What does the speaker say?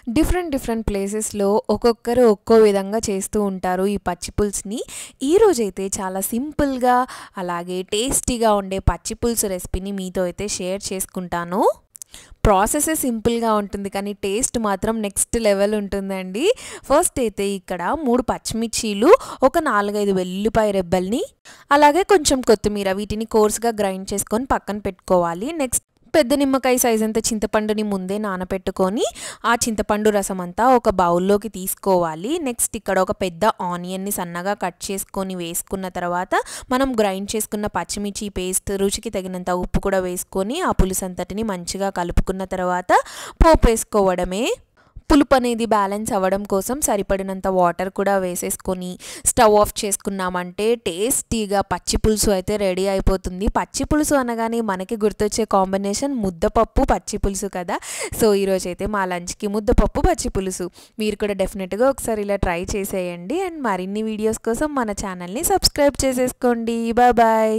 Different different ప్లేసెస్‌లో ఒక్కొక్కరు ఒక్కో విధంగా చేస్తూ ఉంటారు ఈ పచ్చి పులుసుని. ఈరోజైతే చాలా సింపుల్‌గా అలాగే టేస్టీగా ఉండే పచ్చి పులుసు రెసిపీని మీతో అయితే షేర్ చేసుకుంటాను. ప్రాసెసే సింపుల్‌గా ఉంటుంది కానీ టేస్ట్ మాత్రం నెక్స్ట్ లెవెల్ ఉంటుందండి. ఫస్ట్ అయితే ఇక్కడ 3 పచ్చిమిర్చీలు, ఒక 4, 5 వెల్లుల్లిపాయ రెబ్బల్ని, అలాగే కొంచెం కొత్తిమీర వీటిని కోర్స్‌గా గ్రైండ్ చేసుకొని పక్కన పెట్టుకోవాలి. నెక్స్ట్ పెద్ద నిమ్మకాయ సైజ్ అంత చింతపండుని ముందే నానపెట్టుకొని ఆ చింతపండు రసం అంతా ఒక బౌల్లోకి తీసుకోవాలి. నెక్స్ట్ ఇక్కడ ఒక పెద్ద ఆనియన్ని సన్నగా కట్ చేసుకొని వేసుకున్న తర్వాత మనం గ్రైండ్ చేసుకున్న పచ్చిమిర్చి పేస్ట్, రుచికి తగినంత ఉప్పు కూడా వేసుకొని ఆ పులుసు అంతటిని మంచిగా కలుపుకున్న తర్వాత పోపు వేసుకోవడమే. పులుపు అనేది బ్యాలెన్స్ అవ్వడం కోసం సరిపడినంత వాటర్ కూడా వేసేసుకొని స్టవ్ ఆఫ్ చేసుకున్నామంటే టేస్టీగా పచ్చి పులుసు అయితే రెడీ అయిపోతుంది. పచ్చి పులుసు అనగానే మనకి గుర్తొచ్చే కాంబినేషన్ ముద్దపప్పు పచ్చి పులుసు కదా. సో ఈరోజైతే మా లంచ్కి ముద్దపప్పు పచ్చి పులుసు. మీరు కూడా డెఫినెట్గా ఒకసారి ఇలా ట్రై చేసేయండి. అండ్ మరిన్ని వీడియోస్ కోసం మన ఛానల్ని సబ్స్క్రైబ్ చేసేసుకోండి. Bye bye.